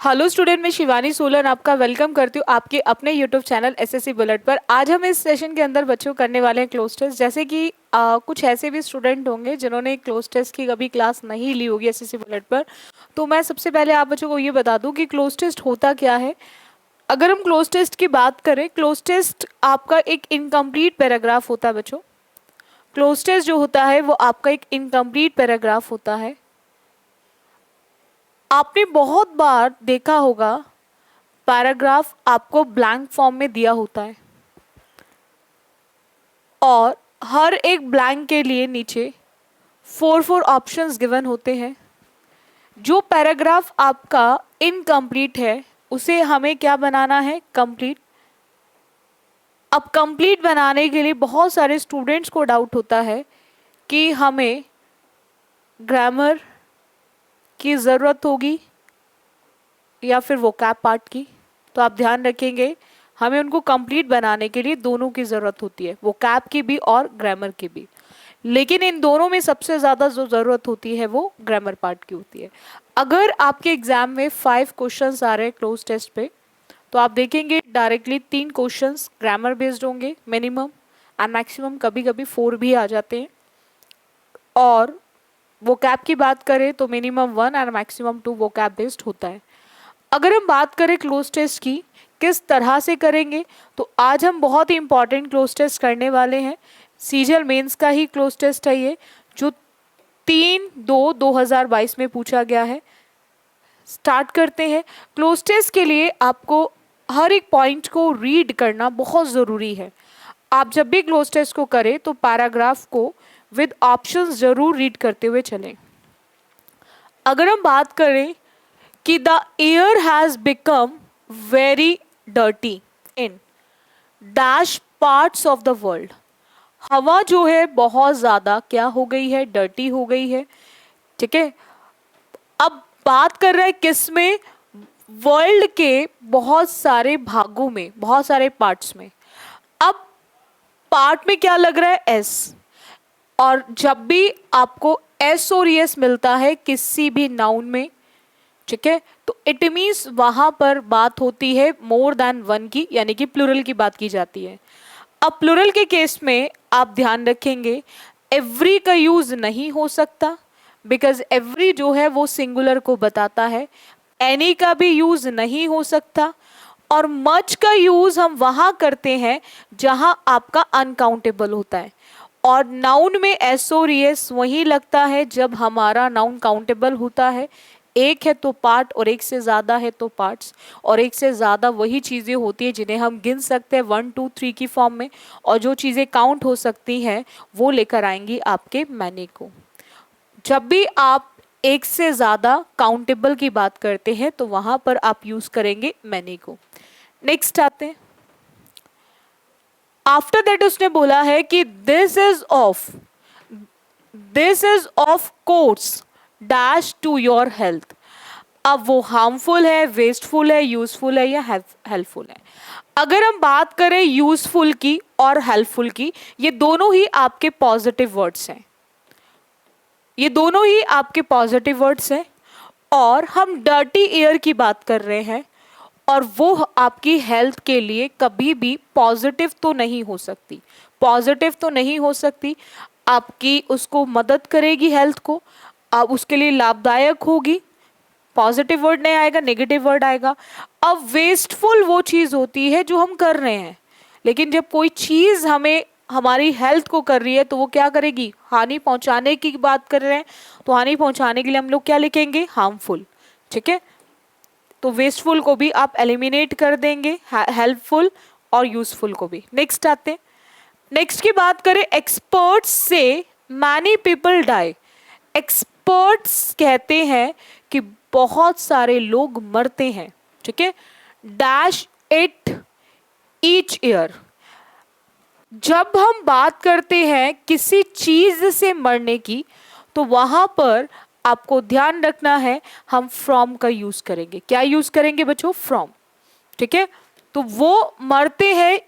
Hello student, मैं शिवानी सोलन आपका welcome करती हूँ आपके अपने यूट्यूब चैनल एसएससी बुलेट पर। आज हम इस सेशन के अंदर बच्चों करने वाले हैं क्लोज टेस्ट। जैसे कि कुछ ऐसे भी स्टूडेंट होंगे जिन्होंने क्लोज टेस्ट की कभी क्लास नहीं ली होगी एसएससी बुलेट पर, तो मैं सबसे पहले आप बच्चों को ये बता दूं कि क्लोज टेस्ट होता क्या है। अगर हम क्लोज टेस्ट की बात करें, क्लोज टेस्ट आपका एक इनकम्प्लीट पैराग्राफ होता है बच्चों। क्लोज टेस्ट जो होता है वो आपका एक इनकम्प्लीट पैराग्राफ होता है। आपने बहुत बार देखा होगा पैराग्राफ आपको ब्लैंक फॉर्म में दिया होता है और हर एक ब्लैंक के लिए नीचे 4 ऑप्शंस गिवन होते हैं। जो पैराग्राफ आपका इनकम्प्लीट है उसे हमें क्या बनाना है? कंप्लीट। अब कंप्लीट बनाने के लिए बहुत सारे स्टूडेंट्स को डाउट होता है कि हमें ग्रामर की ज़रूरत होगी या फिर वोकैब पार्ट की। तो आप ध्यान रखेंगे, हमें उनको कंप्लीट बनाने के लिए दोनों की ज़रूरत होती है, वोकैब की भी और ग्रामर की भी। लेकिन इन दोनों में सबसे ज़्यादा जो ज़रूरत होती है वो ग्रामर पार्ट की होती है। अगर आपके एग्जाम में 5 क्वेश्चंस आ रहे हैं क्लोज टेस्ट पे, तो आप देखेंगे डायरेक्टली 3 क्वेश्चंस ग्रामर बेस्ड होंगे मिनिमम, एंड मैक्सिमम कभी कभी 4 भी आ जाते हैं। और वोकैब की बात करें तो minimum 1 and maximum 2 vocab based होता है। अगर हम बात करें क्लोज टेस्ट की किस तरह से करेंगे, तो आज हम बहुत ही इंपॉर्टेंट क्लोज टेस्ट करने वाले हैं। सीजीएल मेंस का ही क्लोज टेस्ट है ये, जो 3/2/2022 में पूछा गया है। स्टार्ट करते हैं। क्लोज टेस्ट के लिए आपको हर एक पॉइंट को रीड करना बहुत ज़रूरी है। आप जब भी क्लोज टेस्ट को करें तो पैराग्राफ को विद ऑप्शंस जरूर रीड करते हुए चलें। अगर हम बात करें कि the air has become very dirty in dash parts of the world, हवा जो है बहुत ज़्यादा क्या हो गई है? डर्टी हो गई है। ठीक है, अब बात कर रहे हैं किस में? वर्ल्ड के बहुत सारे भागों में, बहुत सारे पार्ट्स में। अब पार्ट में क्या लग रहा है? एस। और जब भी आपको एस और एस मिलता है किसी भी नाउन में, ठीक है, तो इट मीन्स वहां पर बात होती है मोर देन वन की, यानी कि प्लूरल की बात की जाती है। अब प्लूरल के केस में आप ध्यान रखेंगे एवरी का यूज नहीं हो सकता, बिकॉज एवरी जो है वो सिंगुलर को बताता है। एनी का भी यूज नहीं हो सकता, और मच का यूज हम वहां करते हैं जहां आपका अनकाउंटेबल होता है। और नाउन में एस और एस वही लगता है जब हमारा नाउन काउंटेबल होता है। एक है तो पार्ट और एक से ज़्यादा है तो पार्ट्स, और एक से ज़्यादा वही चीज़ें होती है जिन्हें हम गिन सकते हैं 1 2 3 की फॉर्म में, और जो चीज़ें काउंट हो सकती हैं वो लेकर आएंगी आपके मैनी को। जब भी आप एक से ज़्यादा काउंटेबल की बात करते हैं तो वहाँ पर आप यूज़ करेंगे मैनी को। नेक्स्ट आते हैं। आफ्टर दैट उसने बोला है कि this is of course dash to your health. अब वो हार्मफुल है, वेस्टफुल है, यूजफुल है या हेल्पफुल है। अगर हम बात करें यूजफुल की और हेल्पफुल की, ये दोनों ही आपके पॉजिटिव वर्ड्स हैं, ये दोनों ही आपके पॉजिटिव वर्ड्स हैं। और हम डर्टी एयर की बात कर रहे हैं, और वो आपकी हेल्थ के लिए कभी भी पॉजिटिव तो नहीं हो सकती, पॉजिटिव तो नहीं हो सकती। आपकी उसको मदद करेगी हेल्थ को, आप उसके लिए लाभदायक होगी। पॉजिटिव वर्ड नहीं आएगा, नेगेटिव वर्ड आएगा। अब वेस्टफुल वो चीज़ होती है जो हम कर रहे हैं, लेकिन जब कोई चीज़ हमें हमारी हेल्थ को कर रही है तो वो क्या करेगी? हानि पहुंचाने की बात कर रहे हैं, तो हानि पहुंचाने के लिए हम लोग क्या लिखेंगे? हार्मफुल। ठीक है, तो वेस्टफुल को भी आप एलिमिनेट कर देंगे, हेल्पफुल और यूजफुल को भी। नेक्स्ट आते हैं। नेक्स्ट की बात करें, एक्सपर्ट्स से मैनी पीपल डाई। एक्सपर्ट्स कहते हैं कि बहुत सारे लोग मरते हैं। ठीक है, डैश इट ईच ईयर। जब हम बात करते हैं किसी चीज से मरने की, तो वहां पर आपको ध्यान रखना है हम फ्रॉम का यूज करेंगे। क्या यूज करेंगे बच्चों? फ्रॉम। ठीक है, तो वो मरते हैं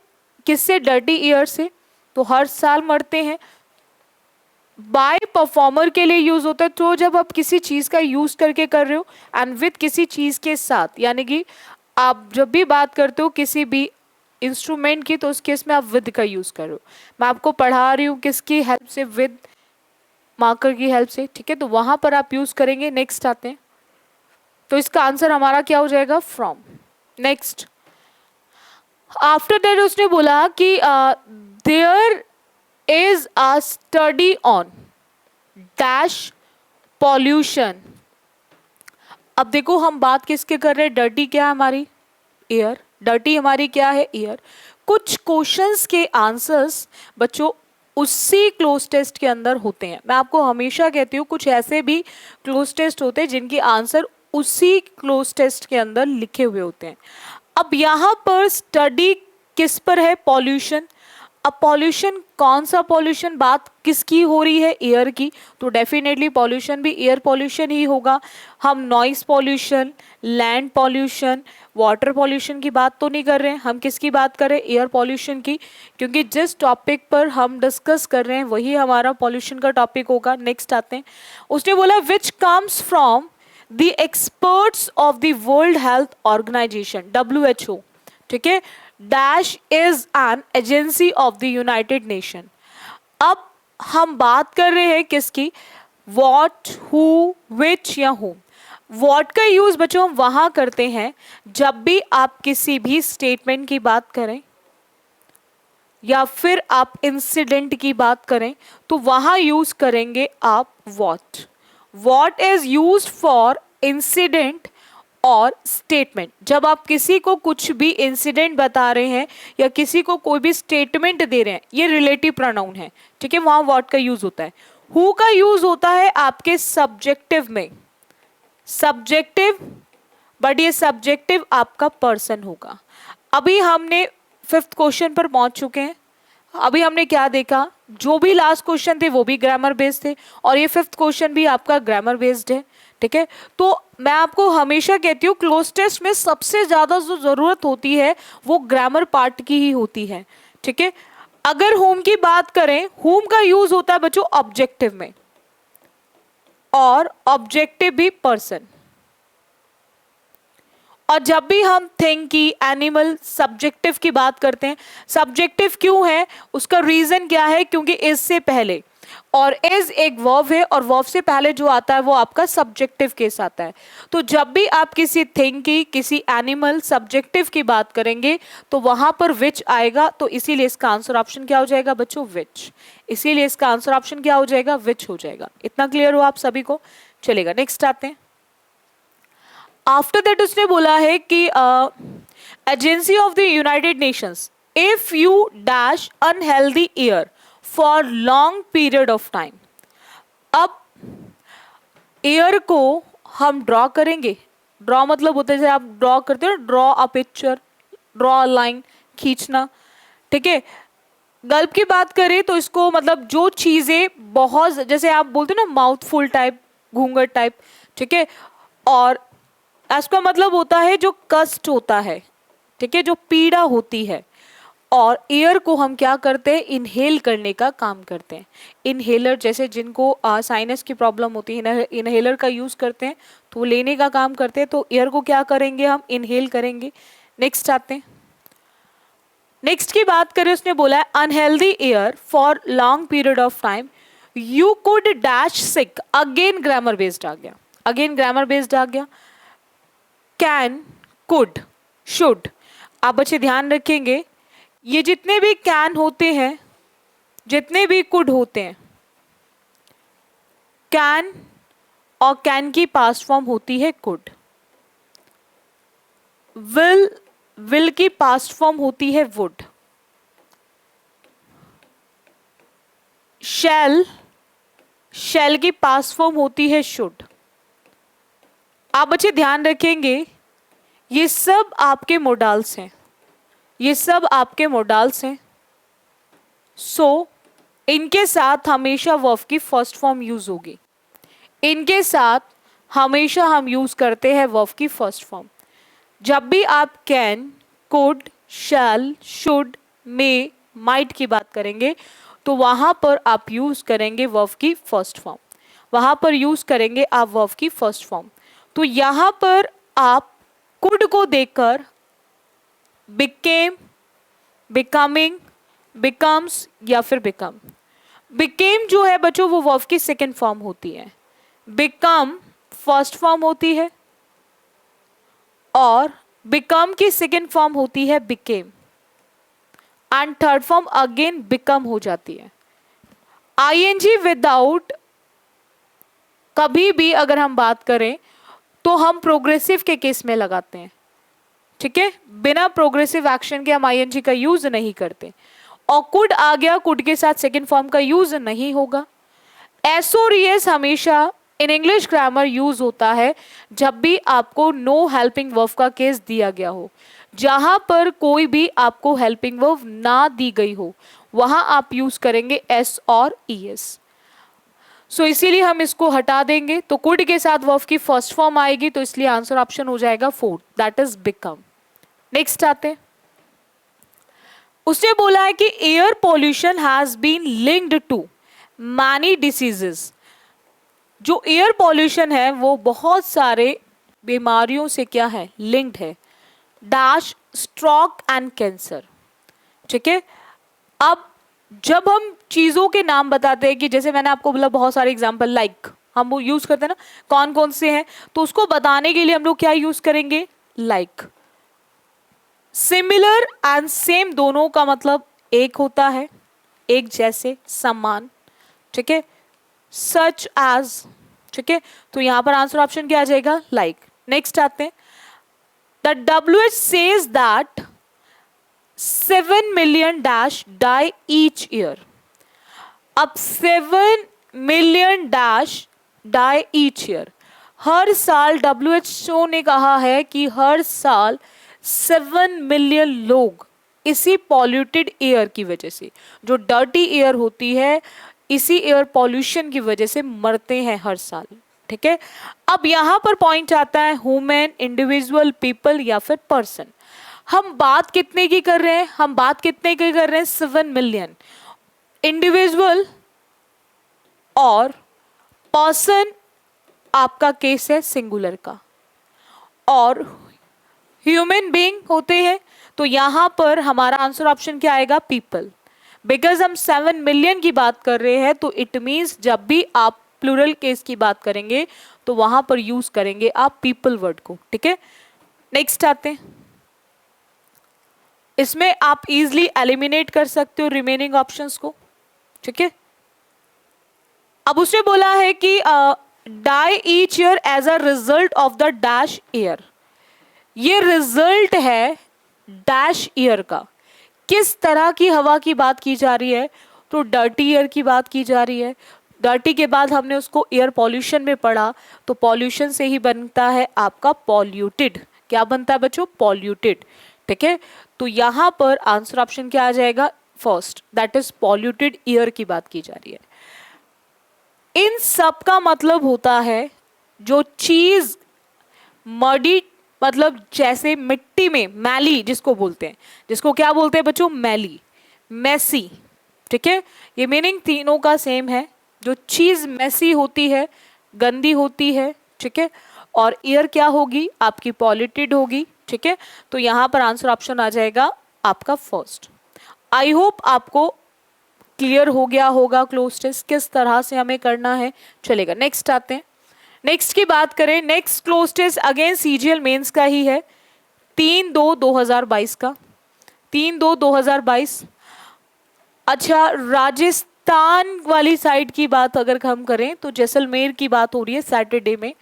किससे? डर्टी ईयर से। तो हर साल मरते हैं, बाय परफॉर्मर के लिए यूज होता है, तो जब आप किसी चीज का यूज करके कर रहे हो, एंड विथ किसी चीज के साथ, यानी कि आप जब भी बात करते हो किसी भी इंस्ट्रूमेंट की, तो उस केस में आप विद का यूज कर रहे हो। मैं आपको पढ़ा रही हूँ किसकी हेल्प से, विद मार्कर की हेल्प से, ठीक है, तो वहां पर आप यूज करेंगे। नेक्स्ट आते हैं, तो इसका आंसर हमारा क्या हो जाएगा, फ्रॉम। नेक्स्ट, आफ्टर दैट उसने बोला कि there is a study on dash pollution. अब देखो हम बात किसके कर रहे हैं, डर्टी क्या है हमारी, एयर। डर्टी हमारी क्या है, एयर। कुछ क्वेश्चंस के आंसर्स बच्चों उसी क्लोज टेस्ट के अंदर होते हैं। मैं आपको हमेशा कहती हूँ कुछ ऐसे भी क्लोज टेस्ट होते हैं जिनके आंसर उसी क्लोज टेस्ट के अंदर लिखे हुए होते हैं। अब यहाँ पर स्टडी किस पर है, पॉल्यूशन। अब पॉल्यूशन कौन सा पॉल्यूशन, बात किसकी हो रही है, एयर की, तो डेफिनेटली पॉल्यूशन भी एयर पॉल्यूशन ही होगा। हम noise pollution, land pollution, water pollution की बात तो नहीं कर रहे हैं, हम किसकी बात कर रहे हैं, एयर पॉल्यूशन की, क्योंकि जिस टॉपिक पर हम डिस्कस कर रहे हैं वही हमारा पॉल्यूशन का टॉपिक होगा। नेक्स्ट आते हैं, उसने बोला which comes from the experts of the World Health Organization, WHO, ठीक है, dash is an agency of the United Nation. अब हम बात कर रहे हैं किसकी, वॉट, हु, विच या हूम। वॉट का यूज बच्चों हम वहां करते हैं जब भी आप किसी भी स्टेटमेंट की बात करें या फिर आप इंसिडेंट की बात करें, तो वहां यूज करेंगे आप what. What is used for incident और स्टेटमेंट। जब आप किसी को कुछ भी इंसिडेंट बता रहे हैं या किसी को कोई भी स्टेटमेंट दे रहे हैं, ये रिलेटिव प्रोनाउन है, ठीक है, वहां व्हाट का यूज होता है। हु का यूज होता है आपके सब्जेक्टिव में, सब्जेक्टिव, बट ये सब्जेक्टिव आपका पर्सन होगा। अभी हमने 5th क्वेश्चन पर पहुंच चुके हैं। अभी हमने क्या देखा, जो भी लास्ट क्वेश्चन थे वो भी ग्रामर बेस्ड थे, और ये 5th क्वेश्चन भी आपका ग्रामर बेस्ड है, ठीक है। तो मैं आपको हमेशा कहती हूँ क्लोज टेस्ट में सबसे ज्यादा जो जरूरत होती है वो ग्रामर पार्ट की ही होती है, ठीक है। अगर होम की बात करें, होम का यूज होता है बच्चों ऑब्जेक्टिव में, और ऑब्जेक्टिव भी पर्सन। और जब भी हम थिंग की, एनिमल, सब्जेक्टिव की बात करते हैं, सब्जेक्टिव क्यों है, उसका रीजन क्या है, क्योंकि इज से पहले, और इज एक वर्ब है और वर्ब से पहले जो आता है वो आपका सब्जेक्टिव केस आता है। तो जब भी आप किसी थिंग की, किसी एनिमल, सब्जेक्टिव की बात करेंगे तो वहां पर विच आएगा, तो इसीलिए इसका आंसर ऑप्शन क्या हो जाएगा बच्चों, विच। इसीलिए इसका आंसर ऑप्शन क्या हो जाएगा, विच हो जाएगा। इतना क्लियर हो आप सभी को, चलेगा। नेक्स्ट आते हैं, आफ्टर दैट उसने बोला है कि agency of the United Nations, if you dash unhealthy air for long period of time. अब एयर को हम ड्रॉ करेंगे, ड्रॉ मतलब होता है जैसे आप ड्रॉ करते हो, draw a picture, draw a line, खींचना, ठीक है। गल्प की बात करें तो इसको मतलब जो चीजें बहुत, जैसे आप बोलते हो ना माउथफुल टाइप, घूंघट टाइप, ठीक है, और इसका मतलब होता है जो कष्ट होता है, ठीक है, जो पीड़ा होती है। और एयर को हम क्या करते हैं, इनहेल करने का काम करते हैं। इनहेलर जैसे जिनको साइनस की प्रॉब्लम होती है, इनहेलर का यूज करते हैं, तो वो लेने का काम करते हैं। तो एयर को क्या करेंगे, हम इनहेल करेंगे। नेक्स्ट आते हैं, नेक्स्ट की बात करें, उसने बोला है unhealthy air for long period of time you could dash sick. Again grammar based आ गया, अगेन ग्रामर बेस्ड आ गया। कैन, कुड, शुड, आप बच्चे ध्यान रखेंगे, ये जितने भी कैन होते हैं, जितने भी कुड होते हैं, कैन और कैन की पास्ट फॉर्म होती है कुड। विल, विल की पास्ट फॉर्म होती है वुड। शैल, शैल की पास्ट फॉर्म होती है शुड। आप बच्चे ध्यान रखेंगे, ये सब आपके मोडाल्स हैं, ये सब आपके मोडाल्स हैं। सो इनके साथ हमेशा वर्ब की फर्स्ट फॉर्म यूज होगी, इनके साथ हमेशा हम यूज करते हैं वर्ब की फर्स्ट फॉर्म। जब भी आप can, could, shall, should, may, might की बात करेंगे तो वहां पर आप यूज करेंगे वर्ब की फर्स्ट फॉर्म, वहां पर यूज करेंगे आप वर्ब की फर्स्ट फॉर्म। तो यहां पर आप कुड को देखकर बिकेम, बिकमिंग, बिकम्स या फिर बिकम, बिकेम जो है बच्चों वो वर्ब की सेकेंड फॉर्म होती है, बिकम फर्स्ट फॉर्म होती है और बिकम की सेकेंड फॉर्म होती है became and third form again become हो जाती है। आईएनजी विदाउट कभी भी अगर हम बात करें तो हम प्रोग्रेसिव के केस में लगाते हैं, ठीक है, बिना प्रोग्रेसिव एक्शन के हम आईएनजी का यूज नहीं करते। और कुड आ गया, कुड के साथ सेकेंड फॉर्म का यूज नहीं होगा। एस और एस हमेशा इन इंग्लिश ग्रामर यूज होता है जब भी आपको नो हेल्पिंग वर्ब का केस दिया गया हो, जहां पर कोई भी आपको हेल्पिंग वर्ब ना दी गई हो वहां आप यूज करेंगे एस और ईएस। सो इसीलिए हम इसको हटा देंगे, तो कुड के साथ वर्ब की फर्स्ट फॉर्म आएगी, तो इसलिए आंसर ऑप्शन हो जाएगा 4, दैट इज बिकम। नेक्स्ट आते हैं, उसने बोला है कि air pollution has been linked to many diseases. जो एयर पॉल्यूशन है वो बहुत सारे बीमारियों से क्या है, लिंक्ड है, डैश स्ट्रोक एंड कैंसर, ठीक है। अब जब हम चीजों के नाम बताते हैं कि जैसे मैंने आपको बोला बहुत सारे एग्जांपल लाइक हम वो यूज करते हैं ना, कौन कौन से हैं, तो उसको बताने के लिए हम लोग क्या यूज करेंगे, लाइक। सिमिलर एंड सेम दोनों का मतलब एक होता है, एक जैसे, समान, ठीक है, सच एज, ठीक है। तो यहां पर आंसर ऑप्शन क्या आ जाएगा, लाइक। नेक्स्ट आते हैं, the WHO says that 7 million dash die each year. अब 7 million dash die each year, हर साल WHO ने कहा है कि हर साल 7 मिलियन लोग इसी पॉल्यूटेड एयर की वजह से, जो डर्टी एयर होती है, इसी एयर पॉल्यूशन की वजह से मरते हैं हर साल, ठीक है। अब यहां पर पॉइंट आता है ह्यूमन, इंडिविजुअल, पीपल या फिर पर्सन। हम बात कितने की कर रहे हैं, हम बात कितने की कर रहे हैं, 7 मिलियन। इंडिविजुअल और पर्सन आपका केस है सिंगुलर का, और ह्यूमन बीइंग होते हैं, तो यहां पर हमारा आंसर ऑप्शन क्या आएगा, पीपल। बिकॉज हम 7 मिलियन की बात कर रहे हैं, तो इट मीन्स जब भी आप प्लूरल केस की बात करेंगे तो वहां पर यूज करेंगे आप पीपल वर्ड को, ठीक है। नेक्स्ट आते हैं, इसमें आप इजीली एलिमिनेट कर सकते हो रिमेनिंग ऑप्शंस को, ठीक है। अब उसने बोला है कि die each year as a result of the dash year. ये रिजल्ट है डैश ईयर का, किस तरह की हवा की बात की जा रही है, तो डर्टी एयर की बात की जा रही है। डर्टी के बाद हमने उसको एयर पॉल्यूशन में पढ़ा, तो पॉल्यूशन से ही बनता है आपका पॉल्यूटेड। क्या बनता है बच्चों, पॉल्यूटेड, ठीक है। तो यहां पर आंसर ऑप्शन क्या आ जाएगा, first, that is polluted air की बात की जा रही है। इन सब का मतलब होता है जो चीज मडी, मतलब जैसे मिट्टी में मैली जिसको बोलते हैं, जिसको क्या बोलते हैं बच्चों, मैली, मैसी, ठीक है। ये मीनिंग तीनों का सेम है, जो चीज मैसी होती है, गंदी होती है, ठीक है, और एयर क्या होगी आपकी, पॉल्यूटेड होगी, ठीक है। तो यहां पर आंसर ऑप्शन आ जाएगा आपका फर्स्ट। आई होप आपको क्लियर हो गया होगा क्लोज टेस्ट किस तरह से हमें करना है, चलेगा। नेक्स्ट आते हैं, नेक्स्ट की बात करें, next close test again CGL mains का ही है, 3/2/2022 का, 3/2/2022। अच्छा, राजस्थान वाली साइड की बात अगर हम करें तो जैसलमेर की बात हो रही है। सैटरडे में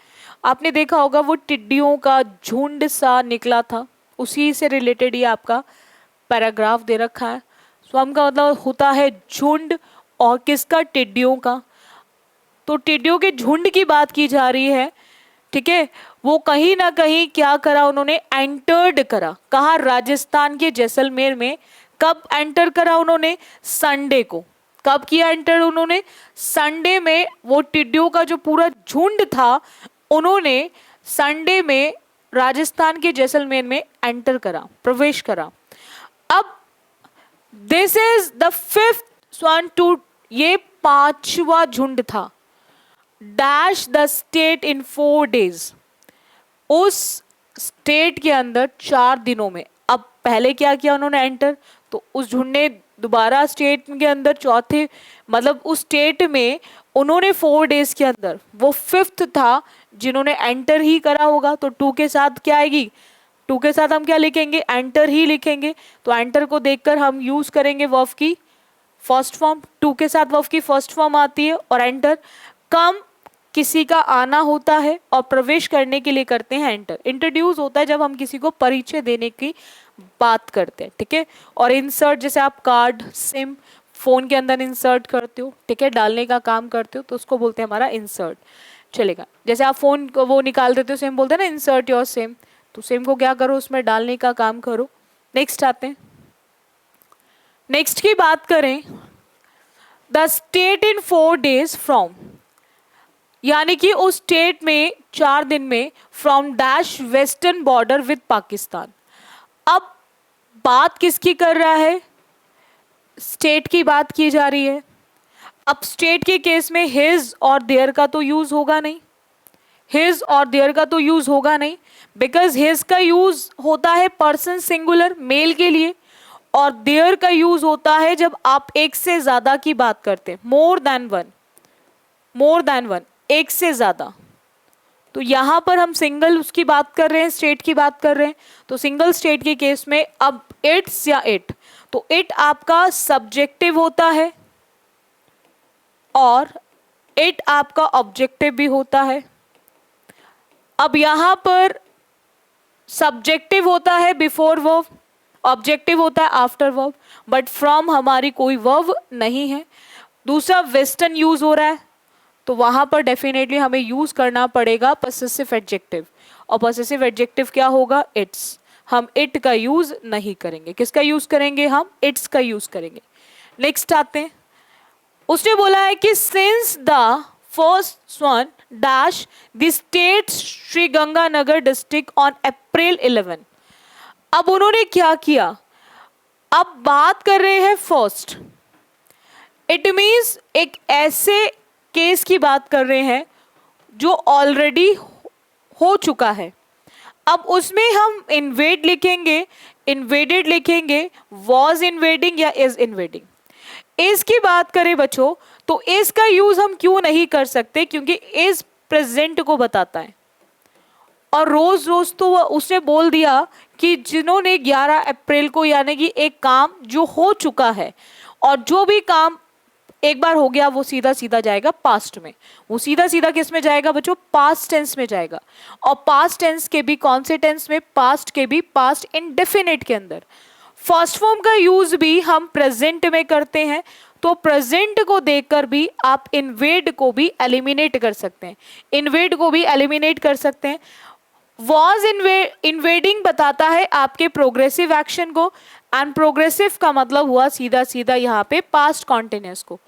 आपने देखा होगा वो टिड्डियों का झुंड सा निकला था, उसी से रिलेटेड ये आपका पैराग्राफ दे रखा है। स्वयं का मतलब होता है झुंड, और किसका, टिड्डियों का। तो टिड्डियों के झुंड की बात की जा रही है, ठीक है। वो कहीं ना कहीं क्या करा उन्होंने, एंटर्ड करा, कहा, राजस्थान के जैसलमेर में। कब एंटर करा उन्होंने, संडे को। कब किया एंटर उन्होंने, संडे में। वो टिड्डियों का जो पूरा झुंड था उन्होंने संडे में राजस्थान के जैसलमेर में एंटर करा, प्रवेश करा। अब this is the 5th swarm to, ये पांचवा झुंड था। Dash the state in 4 days, उस स्टेट के अंदर 4 दिनों में। अब पहले क्या किया उन्होंने, एंटर, तो उस झुंड ने दोबारा स्टेट के अंदर चौथे, मतलब उस स्टेट में उन्होंने 4 days के अंदर, वो 5th था जिन्होंने एंटर ही करा होगा, तो 2 के साथ क्या आएगी, 2 के साथ हम क्या लिखेंगे, एंटर ही लिखेंगे। तो एंटर को देखकर हम यूज करेंगे वर्ब की फर्स्ट फॉर्म, 2 के साथ वर्ब की फर्स्ट फॉर्म आती है। और एंटर, कम किसी का आना होता है और प्रवेश करने के लिए करते हैं एंटर। इंट्रोड्यूस होता है जब हम किसी को परिचय देने की बात करते हैं, ठीक है। और इंसर्ट, जैसे आप कार्ड, सिम, फोन के अंदर इंसर्ट करते हो, ठीक है, डालने का काम करते हो, तो उसको बोलते हैं हमारा इंसर्ट, चलेगा। जैसे आप फोन को वो निकाल देते हो, सिम बोलते हैं ना, इंसर्ट योर सिम, तो सिम को क्या करो, उसमें डालने का काम करो। नेक्स्ट आते हैं, नेक्स्ट की बात करें, the state in 4 days from, यानी कि उस स्टेट में 4 दिन में, from dash western border with Pakistan. अब बात किसकी कर रहा है, स्टेट की बात की जा रही है। अब स्टेट के केस में हिज और देयर का तो यूज होगा नहीं, हिज और देयर का तो यूज होगा नहीं, बिकॉज हिज का यूज होता है पर्सन सिंगुलर मेल के लिए, और देयर का यूज होता है जब आप एक से ज्यादा की बात करते हैं, more than one, more than one, एक से ज्यादा। तो यहां पर हम सिंगल उसकी बात कर रहे हैं, स्टेट की बात कर रहे हैं, तो सिंगल स्टेट के केस में अब इट्स या इट, तो इट आपका सब्जेक्टिव होता है और इट आपका ऑब्जेक्टिव भी होता है। अब यहां पर सब्जेक्टिव होता है बिफोर वर्ब, ऑब्जेक्टिव होता है आफ्टर वर्ब, बट फ्रॉम हमारी कोई वर्ब नहीं है। दूसरा वेस्टर्न यूज हो रहा है, तो वहां पर डेफिनेटली हमें यूज करना पड़ेगा पॉसेसिव एडजेक्टिव, और पॉसेसिव एडजेक्टिव क्या होगा, इट्स। हम इट का यूज नहीं करेंगे, किसका यूज करेंगे, हम इट्स का यूज करेंगे। नेक्स्ट आते हैं, उसने बोला है कि since the first one dash the state Shri Ganganagar district on April 11। अब उन्होंने क्या किया, अब बात कर रहे हैं फर्स्ट, इट मीन्स एक ऐसे केस की बात कर रहे हैं जो ऑलरेडी हो चुका है। अब उसमें हम इन्वेड लिखेंगे, इन्वेडेड लिखेंगे, वॉज इन्वेडिंग या इज इन्वेडिंग। इज की बात करें बच्चों, तो इज का यूज हम क्यों नहीं कर सकते, क्योंकि इज प्रेजेंट को बताता है, और रोज रोज तो उसने बोल दिया कि जिन्होंने 11 अप्रैल को, यानी कि एक काम जो हो चुका है, और जो भी काम एक बार हो गया वो सीधा सीधा जाएगा पास्ट में, वो सीधा सीधा किस में जाएगा बच्चों, पास्ट टेंस में जाएगा। और पास्ट टेंस के भी कौन से टेंस में, पास्ट के भी पास्ट इंडेफिनिट के अंदर। फर्स्ट फॉर्म का यूज भी हम प्रेजेंट में करते हैं, तो प्रेजेंट को देखकर भी आप इन्वेड को भी एलिमिनेट कर सकते हैं, इन्वेड को भी एलिमिनेट कर सकते हैं। वॉज इन्वेडिंग बताता है आपके प्रोग्रेसिव एक्शन को, एंड प्रोग्रेसिव का मतलब हुआ सीधा सीधा यहाँ पे पास्ट कॉन्टिन्यूस को।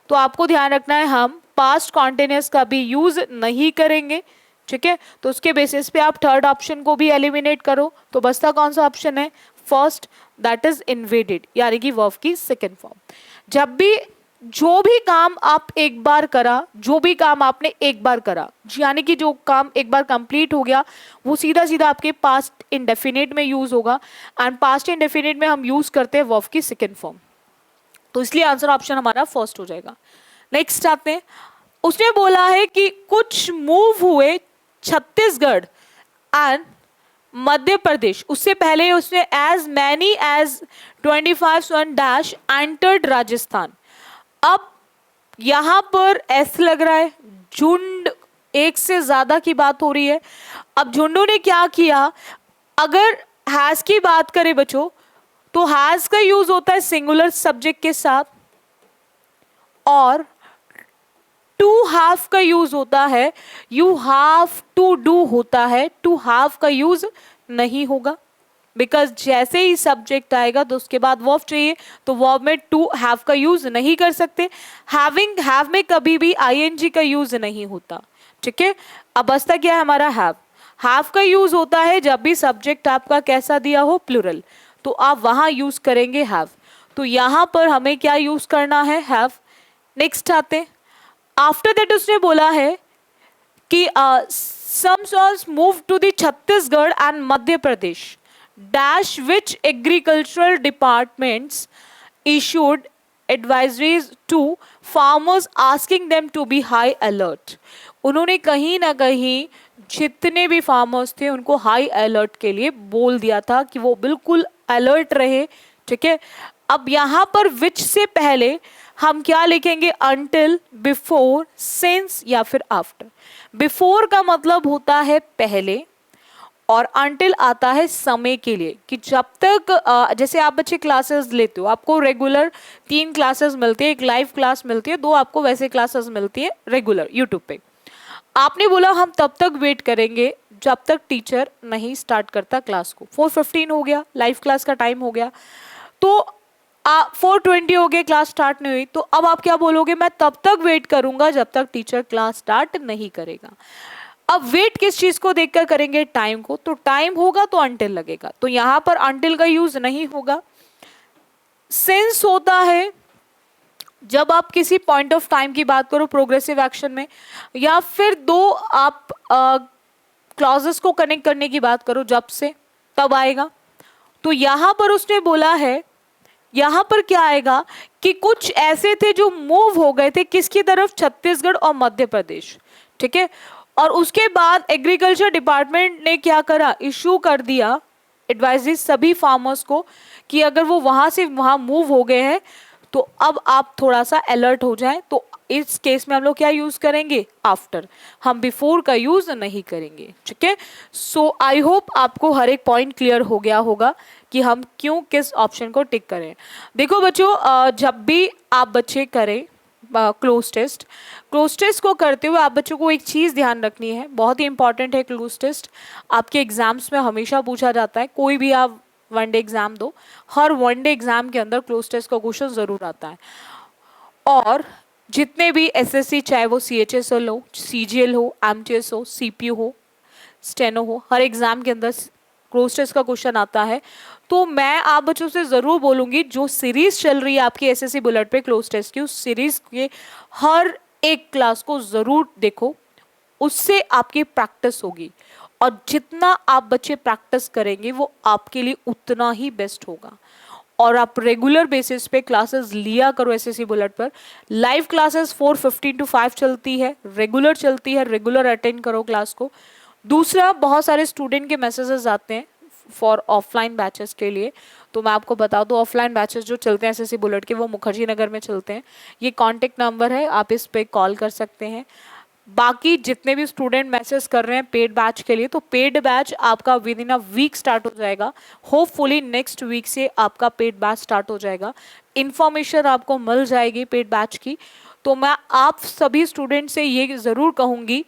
तो आपको ध्यान रखना है, हम पास्ट कॉन्टिन्यूस का भी यूज नहीं करेंगे, ठीक है। तो उसके बेसिस पे आप थर्ड ऑप्शन को भी एलिमिनेट करो, तो बचता कौन सा ऑप्शन है, फर्स्ट, दैट इज इन्वेडेड, यानी कि वर्ब की सेकेंड फॉर्म। जब भी जो भी काम आप एक बार करा, जो भी काम आपने एक बार करा, यानी कि जो काम एक बार कंप्लीट हो गया, वो सीधा सीधा आपके पास्ट इंडेफिनिट में यूज होगा, एंड पास्ट इंडेफिनिट में हम यूज करते हैं वर्ब की सेकेंड फॉर्म, तो इसलिए आंसर ऑप्शन हमारा फर्स्ट हो जाएगा। नेक्स्ट आते हैं, उसने बोला है कि कुछ मूव हुए छत्तीसगढ़ एंड मध्य प्रदेश, उससे पहले उसने as many as 25 one dash entered Rajasthan. अब यहां पर ऐसा लग रहा है झुंड, एक से ज्यादा की बात हो रही है। अब झुंडों ने क्या किया, अगर हैज की बात करें बच्चों, तो हैज का यूज होता है सिंगुलर सब्जेक्ट के साथ, और टू हैव का यूज होता है, यू हैव टू डू होता है, टू हैव का यूज नहीं होगा, बिकॉज जैसे ही सब्जेक्ट आएगा तो उसके बाद वर्ब चाहिए, तो वर्ब में टू हैव का यूज नहीं कर सकते। हैविंग, हैव में कभी भी आईएनजी का यूज नहीं होता, ठीक है। अब बचता क्या है हमारा हैव, हैव का यूज होता है जब भी सब्जेक्ट आपका कैसा दिया हो, प्लूरल, तो आप वहां यूज करेंगे हैव। तो यहाँ पर हमें क्या यूज करना है, हैव। नेक्स्ट आते, आफ्टर दैट उसने बोला है कि some songs moved to the Chhattisgarh and Madhya Pradesh dash which agricultural departments issued advisories to farmers asking them to be high alert। उन्होंने कहीं ना कहीं जितने भी फार्मर्स थे उनको हाई अलर्ट के लिए बोल दिया था कि वो बिल्कुल अलर्ट रहे। ठीक है, अब यहाँ पर विच से पहले हम क्या लिखेंगे, अंटिल, बिफोर, सिंस या फिर आफ्टर। बिफोर का मतलब होता है पहले और अंटिल आता है समय के लिए, कि जब तक जैसे आप बच्चे क्लासेस लेते हो, आपको रेगुलर 3 क्लासेस मिलती है, एक लाइव क्लास मिलती है, 2 आपको वैसे क्लासेस मिलती है रेगुलर यूट्यूब पे। आपने बोला हम तब तक वेट करेंगे जब तक टीचर नहीं स्टार्ट करता क्लास को। 4:15 हो गया, लाइव क्लास का टाइम हो गया, तो 4:20 हो गए, क्लास स्टार्ट नहीं हुई, तो अब आप क्या बोलोगे, मैं तब तक वेट करूंगा जब तक टीचर क्लास स्टार्ट नहीं करेगा। अब वेट किस चीज को देखकर करेंगे, टाइम को, तो टाइम होगा तो अंटिल लगेगा, तो यहां पर अंटिल का यूज नहीं होगा। सिंस होता है जब आप किसी पॉइंट ऑफ टाइम की बात करो प्रोग्रेसिव एक्शन में, या फिर 2 आप क्लॉजेस को कनेक्ट करने की बात करो, जब से तब आएगा। तो यहां पर उसने बोला है, यहां पर क्या आएगा कि कुछ ऐसे थे जो मूव हो गए थे किसकी तरफ, छत्तीसगढ़ और मध्य प्रदेश। ठीक है, और उसके बाद एग्रीकल्चर डिपार्टमेंट ने क्या करा, इशू कर दिया एडवाइजरी सभी फार्मर्स को कि अगर वो वहां से वहां मूव हो गए हैं तो अब आप थोड़ा सा अलर्ट हो जाएं। तो इस केस में हम लोग क्या यूज करेंगे, आफ्टर, हम बिफोर का यूज नहीं करेंगे। ठीक है, सो आई होप आपको हर एक पॉइंट क्लियर हो गया होगा कि हम क्यों किस ऑप्शन को टिक करें। देखो बच्चों, जब भी आप बच्चे करें क्लोज टेस्ट को करते हुए आप बच्चों को एक चीज़ ध्यान रखनी है, बहुत ही इंपॉर्टेंट है। क्लोज टेस्ट आपके एग्जाम्स में हमेशा पूछा जाता है, कोई भी आप 1 डे एग्जाम दो, हर 1 डे एग्जाम के अंदर क्लोज टेस्ट का क्वेश्चन जरूर आता है। और जितने भी एसएससी, चाहे वो CHSL हो, CGL हो, MTS हो, CPU हो, स्टेनो हो, हर एग्जाम के अंदर क्लोज टेस्ट का क्वेश्चन आता है। तो मैं आप बच्चों से जरूर बोलूंगी, जो सीरीज चल रही है आपकी एसएससी बुलेट पे क्लोज टेस्ट की, उस सीरीज के हर एक क्लास को जरूर देखो, उससे आपकी प्रैक्टिस होगी, और जितना आप बच्चे प्रैक्टिस करेंगे वो आपके लिए उतना ही बेस्ट होगा। और आप रेगुलर बेसिस पे क्लासेस लिया करो एसएससी बुलेट पर। लाइव क्लासेस 4:15 to 5 चलती है, रेगुलर चलती है, रेगुलर अटेंड करो क्लास को। दूसरा, बहुत सारे स्टूडेंट के मैसेजेस आते हैं फॉर ऑफलाइन बैचेस के लिए, तो मैं आपको बता दूं ऑफलाइन बैचेस जो चलते हैं एसएससी बुलेट के, वो मुखर्जी नगर में चलते हैं। ये कॉन्टेक्ट नंबर है, आप इस पे कॉल कर सकते हैं। बाकी जितने भी स्टूडेंट मैसेज कर रहे हैं पेड बैच के लिए, तो पेड बैच आपका within a week start हो जाएगा। होपफुली नेक्स्ट वीक से आपका पेड बैच स्टार्ट हो जाएगा, इन्फॉर्मेशन आपको मिल जाएगी पेड बैच की। तो मैं आप सभी स्टूडेंट से ये ज़रूर कहूँगी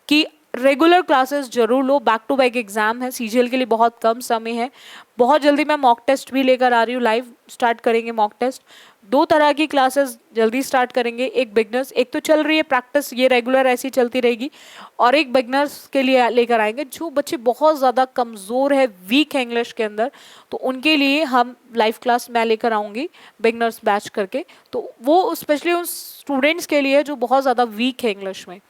कि रेगुलर क्लासेस जरूर लो, बैक टू बैक एग्जाम है, सीजीएल के लिए बहुत कम समय है। बहुत जल्दी मैं मॉक टेस्ट भी लेकर आ रही हूँ, लाइव स्टार्ट करेंगे मॉक टेस्ट। 2 तरह की क्लासेस जल्दी स्टार्ट करेंगे, एक बिगनर्स, एक तो चल रही है प्रैक्टिस, ये रेगुलर ऐसी चलती रहेगी, और एक बिगनर्स के लिए लेकर आएंगे जो बच्चे बहुत ज़्यादा कमज़ोर है, वीक है इंग्लिश के अंदर, तो उनके लिए हम लाइव क्लास मैं लेकर आऊँगी बिगनर्स बैच करके। तो वो स्पेशली उन स्टूडेंट्स के लिए जो बहुत ज़्यादा वीक है इंग्लिश में।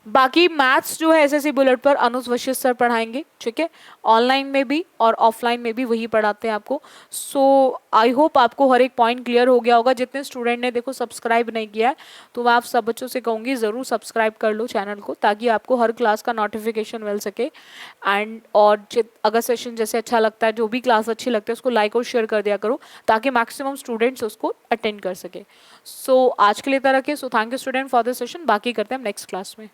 बाकी मैथ्स जो है एसएससी बुलेट पर अनुज वशिष्ठ सर पढ़ाएंगे, ठीक है, ऑनलाइन में भी और ऑफलाइन में भी वही पढ़ाते हैं आपको। सो आई होप आपको हर एक पॉइंट क्लियर हो गया होगा। जितने स्टूडेंट ने देखो सब्सक्राइब नहीं किया है, तो मैं आप सब बच्चों से कहूँगी ज़रूर सब्सक्राइब कर लो चैनल को, ताकि आपको हर क्लास का नोटिफिकेशन मिल सके। एंड और अगर सेशन जैसे अच्छा लगता है, जो भी क्लास अच्छी लगती है, उसको लाइक और शेयर कर दिया करो, ताकि मैक्सिमम स्टूडेंट्स उसको अटेंड कर सके। सो आज के लिए तरह के, so thank you student for this session. बाकी करते हैं हम नेक्स्ट क्लास में।